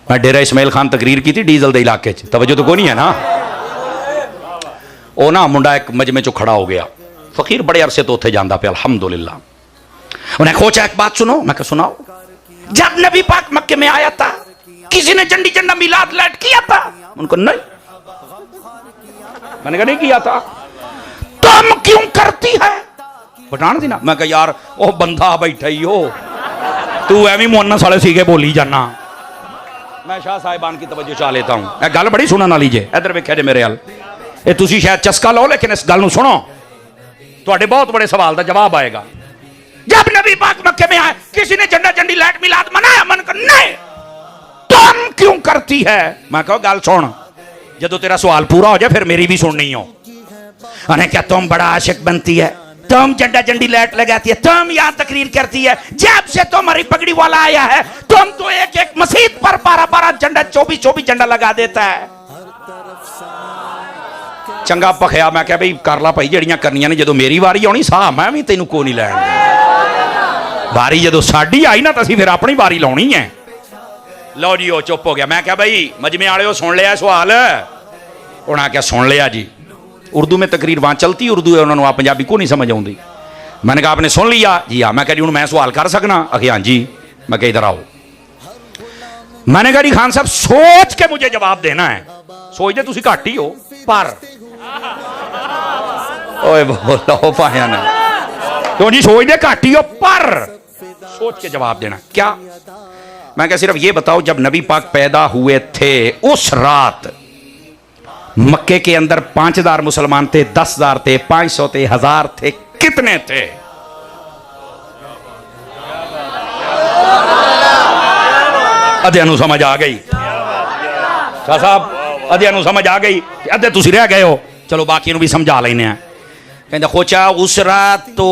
मैं डेरा इस्माइल खान तकरीर की थी डीजल के इलाके च, तवज्जो तो कोई नहीं है ना। वो ना मुंडा एक मजमे चो खड़ा हो गया, फकीर बड़े अरसे तो उत्थे जाता पे अल्हम्दुलिल्लाह। उन्हें खोचा एक बात सुनो, मैं कहा सुनाओ। जब नबी पाक मक्के में आया था किसी ने झंडी झंडा मिलाद लाट किया था? उनको नहीं, मैंने कहा नहीं किया था। तुम क्यों करती है? पठान दी ना। मैं कहा यार ओ बंदा बैठा ही हो, तू एवं मुन्नस वाले सीखे बोली जाना। मैं शाह साहिबान की तवज्जो चाह लेता हूं। गल बड़ी सुनने वाली जे, इधर वेख्या जे मेरे हाल, ये तुसी शायद चस्का लो लेकिन इस गल सुनो, तुहाडे बहुत बड़े सवाल का जवाब आएगा। जब नबी पाक मक्के में आए किसी ने झंडा झंडी लाइट मिलाद मनाया? मन कर नहीं। तुम क्यों करती है? मैं कहो गल सुन, जदों तेरा सवाल पूरा हो जाए फिर मेरी भी सुननी हो। उन्हें क्या तुम बड़ा आशिक बनती है, तुम झंडा झंडी लाइट लगाती है, तुम यहां तकरीर करती है, जब से तुम्हारी पगड़ी वाला आया है तुम तो एक एक मस्जिद पर 12-12 झंडा 24-24 झंडा लगा देता है। चंगा पखिया। मैं क्या भाई कर ला भाई जड़ियां करनियां ने, जो मेरी वारी आनी साह मैं भी तेन को नहीं लैन, वारी जो साड़ी आई ना तो असीं फिर अपनी वारी लानी है। लो जी वो चुप हो गया। मैं क्या भाई मजमे वाले सुन लिया सवाल? उन्हें क्या सुन लिया जी, उर्दू में तकरीर वहां चलती उर्दू है, उन्होंने पंजाबी को नहीं समझ आती। मैंने कहा आपने सुन लिया? जी हाँ। मैं कह जी हूँ मैं सवाल कर सकना? आखिर हाँ जी। मैं कहा इधर आओ। मैंने कहा जी खान साहब सोच के मुझे जवाब देना है। सोचते तुम घट ही हो पर ओए बोलो पाया ना क्यों जी, सोचते घट ही हो पर सोच के जवाब देना। क्या? मैं क्या सिर्फ ये बताओ जब नबी पाक पैदा हुए थे उस रात मक्के के अंदर 5000 मुसलमान थे, 10,000 थे, 500 थे, 1000 थे, कितने थे? अध्यानु समझ आ गई? शाह साहब अध्यानु समझ आ गई? अद्धे तुसी रह गए हो, चलो बाकी भी समझा लेने। कहते खोचा उस रात तो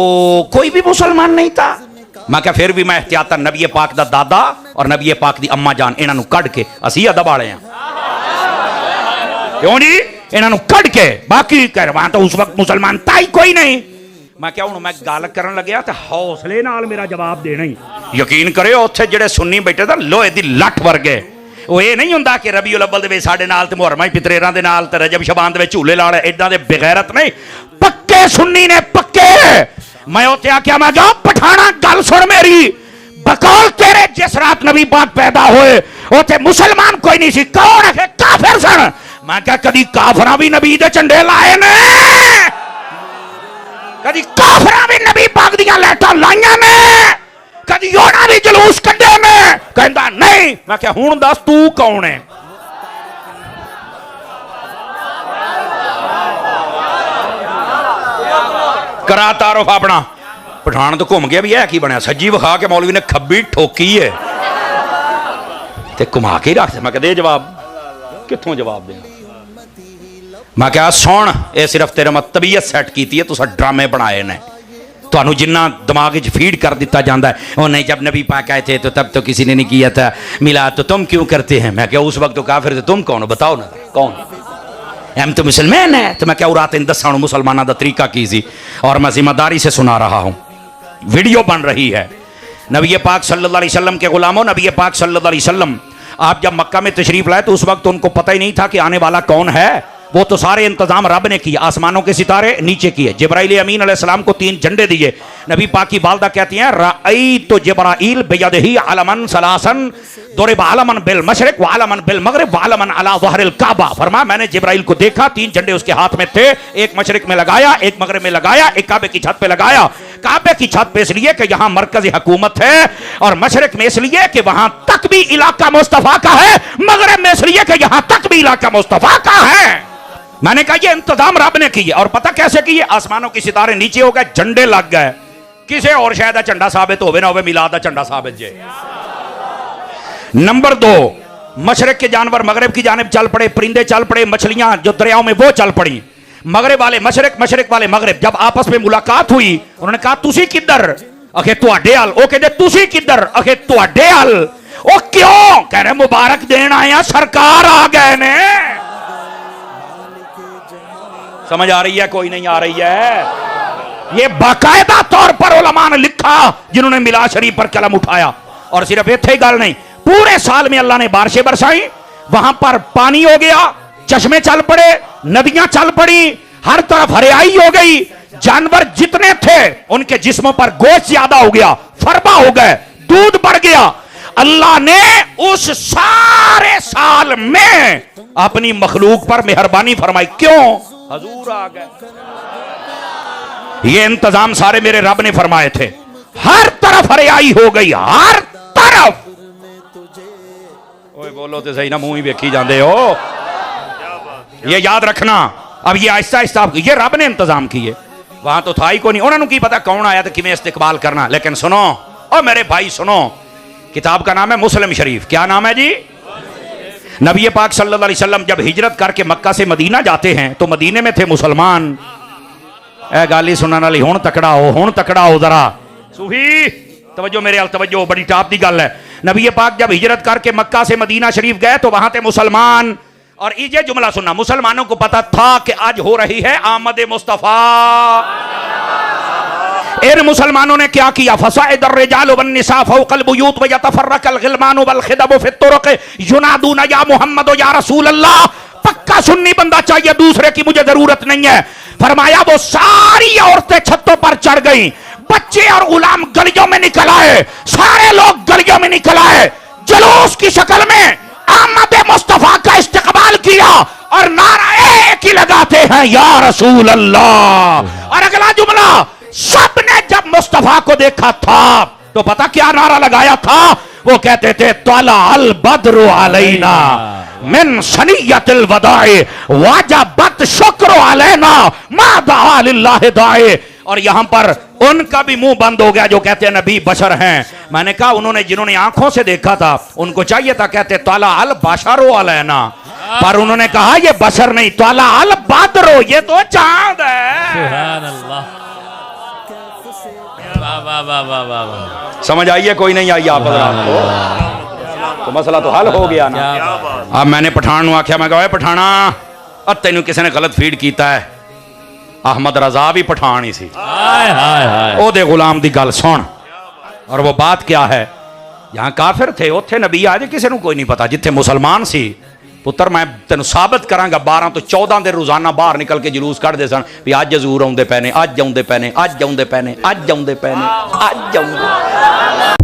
कोई भी मुसलमान नहीं था। मैं क्या फिर भी मैं एहतियातन नबी पाक दा दादा और नबी पाक दी अम्मा जान इन्हों कढ़ के असी अदब वाले हैं। क्यों जी? इन्हों कढ़ के बाकी कर वहां तो उस वक्त मुसलमान था ही कोई नहीं। मैं क्या हूं मैं गल करन लग्या तो हौसले नाल मेरा जवाब देना ही। यकीन करियो उत्थे जेड़े सुन्नी बैठे थे लोहे दी लठ वर्गे, वो ये नहीं हुंदा कि रबीउल अव्वल दे विच साडे नाल ते मुहर्रम पितरेरां दे नाल ते रजब शबान दे विच झूले ला रहे, इदां दे बेगैरत नहीं। पक्के सुन्नी ने पक्के। मैं उत्थे आख्या मैं जा पठाना गल सुन मेरी, बकौल तेरे जिस रात नबी पाक पैदा होए उत्थे मुसलमान कोई नहीं सी। कौन है? काफिर सन। मैं क्या कदी काफरा भी नबी दे झंडे लाए ने? कदी काफरा भी नबी पाक दियां लाइटां लाइयां ने? कदी ओना भी जलूस कड्डे ने? कहंदा नहीं। मैं क्या हुण दस तू कौन है? करा तारुफ अपना। पठान तो घूम गया भी है की बनया, सज्जी विखा के मौलवी ने खब्बी ठोकी है ते घुमा के रख। मैं दे जवाब, कित्थों जवाब देना? मैं क्या सुन ये सिर्फ तेरे मैं तबीयत सैट की है, तुसा ड्रामे बनाए ने, तुहानू जिन्ना दिमाग फीड कर दिता जाता है। और नहीं जब नबी पाक आए थे तो तब तो किसी ने नहीं किया था मिलाद, तो तुम क्यों करते हैं? मैं क्या उस वक्त तो काफिर थे, तुम कौन हो बताओ ना कौन? हम तो मुसलमान है। तो मैं क्या रात इन दसा मुसलमानों का तरीका की सी और मैं जिम्मेदारी से सुना रहा हूं, वीडियो बन रही है। नबी पाक सल्लल्लाहु अलैहि वसल्लम के गुलामों, नबी पाक सल्लल्लाहु अलैहि वसल्लम आप जब मक्का में तशरीफ लाए तो उस वक्त उनको पता ही नहीं था कि आने वाला कौन है। वो तो सारे इंतजाम रब ने किए, आसमानों के सितारे नीचे किए, जिब्राइल अमीन अलैहिस्सलाम को 3 झंडे दिए। नबी पाक की वालदा कहती हैं रअयतु जिब्राइल बियदिही अलमन सलासन दुरिब अलमन बिल मशरिक व अलमन बिल मगरिब व अलमन अला ज़हरिल काबा। फरमाया मैंने जिब्राइल को देखा, 3 झंडे उसके हाथ में थे, एक मशरिक में लगाया, एक मगरिब में लगाया, एक काबे की छत पे लगाया। काबे की छत पे इसलिए कि यहां मरकजी हुकूमत है, और मशरिक में इसलिए कि वहां तक भी इलाका मुस्तफा का है, मगरिब में इसलिए कि यहां तक भी इलाका मुस्तफा का है। मैंने कहा ये इंतजाम रब ने किए। और पता कैसे किए? आसमानों के सितारे नीचे हो गए, झंडे लग गए। किसे और शायद झंडा साबित होवे ना होवे, मिलाद दा झंडा साबित जे। नंबर 2, मशरक के जानवर मगरिब की जानिब चल पड़े, परिंदे चल पड़े, मछलियां जो दरियाओं में वो चल पड़ी। मगरिब वाले मशरक, मशरक वाले मगरिब। जब आपस में मुलाकात हुई उन्होंने कहा तुसी किधर? अखे तुहाडे हाल। ओ कहते तुसी किधर? अखे तुहाडे हाल। ओ क्यों? कह रहे मुबारक देन आया, सरकार आ गए ने। समझ आ रही है? कोई नहीं आ रही है? ये बाकायदा तौर पर उलमा ने लिखा जिन्होंने मिलाद शरीफ पर कलम उठाया। और सिर्फ इत्थे ही गल नहीं, पूरे साल में अल्लाह ने बारिशें बरसाई, वहां पर पानी हो गया, चश्मे चल पड़े, नदियां चल पड़ी, हर तरफ हरियाई हो गई, जानवर जितने थे उनके जिस्मों पर गोश्त ज्यादा हो गया, फरबा हो गए, दूध बढ़ गया। अल्लाह ने उस सारे साल में अपनी मखलूक पर मेहरबानी फरमाई। क्यों? हजूर आ गए। ये इंतजाम सारे मेरे रब ने फरमाए थे। हर तरफ हरियाई हो गई, हर तरफ। ओए बोलो तो सही ना, मुंह ही वेखी जाते हो। ये याद रखना। अब ये आहिस्ता आहिस्ता ये रब ने इंतजाम किए, वहां तो था ही को नहीं। उन्होंने की पता कौन आया तो किमें इस्तेकबाल करना। लेकिन सुनो और मेरे भाई सुनो, किताब का नाम है मुस्लिम शरीफ। क्या नाम है जी? नबी पाक सल्लल्लाहु अलैहि वसल्लम जब हिजरत करके मक्का से मदीना जाते हैं तो मदीने में थे मुसलमान। ए गाली सुनने वाली हुण तकड़ा हो जरा सूफी तवज्जो मेरे अल तवज्जो, बड़ी टाप दी गल है। नबी पाक जब हिजरत करके मक्का से मदीना शरीफ गए तो वहां थे मुसलमान। और ये जुमला सुनना, मुसलमानों को पता था कि आज हो रही है आमद मुस्तफा। इन मुसलमानों ने क्या किया? फसाइद अर्रिजाल वन्निसा फौकल बुयूत व यतफर्रकल गिलमान वल खिदब फि तुरुक युनादूना या मोहम्मद या रसूल अल्लाह। पक्का सुन्नी बंदा चाहिए, दूसरे की मुझे जरूरत नहीं है। फरमाया वो सारी औरतें छतों पर चढ़ गईं, बच्चे और गुलाम गलियों में निकल आए, सारे लोग गलियों में निकल आए, जुलूस की शक्ल में आमद मुस्तफा का इस्तेकबाल किया और नारा एक ही लगाते हैं, या रसूल अल्लाह। और अगला जुमला, सबने जब मुस्तफा को देखा था तो पता क्या नारा लगाया था? वो कहते थे तला अल बद्रु अलैना मिन सनियतिल वदाए वाजबत शुक्र अलैना मा दआ लिल्लाहि दाए। और यहां पर उनका भी मुंह बंद हो गया जो कहते हैं नबी बशर हैं। मैंने कहा उन्होंने जिन्होंने आंखों से देखा था उनको चाहिए था कहते तला अल बशरो अलैना, पर उन्होंने कहा ये बशर नहीं, तला अल बद्रो, ये तो चांद है। सुभान अल्लाह। वाह वाह वाह वाह वाह। समझ आइए कोई नहीं आई आप को? तो मसला तो हल हो गया ना। अब मैंने पठान नु आख्या, मैं कहा पठाना अब तेन किसी ने गलत फीड किया है। अहमद रजा भी पठान ही सी, ओदे गुलाम दी गल सुन। और वो बात क्या है? यहाँ काफिर थे, उत्थे नबी आज किसी को कोई नहीं पता। जिथे मुसलमान सी पुत्र मैं तेन साबित करांगा, 12 तो 14 दिन रोजाना बाहर निकल के जुलूस कढ़ते सन भी अज हजूर आउंदे पैने, अज आउंदे पैने, अज आउंदे पैने, अज आउंदे पैने, अज आउंदे।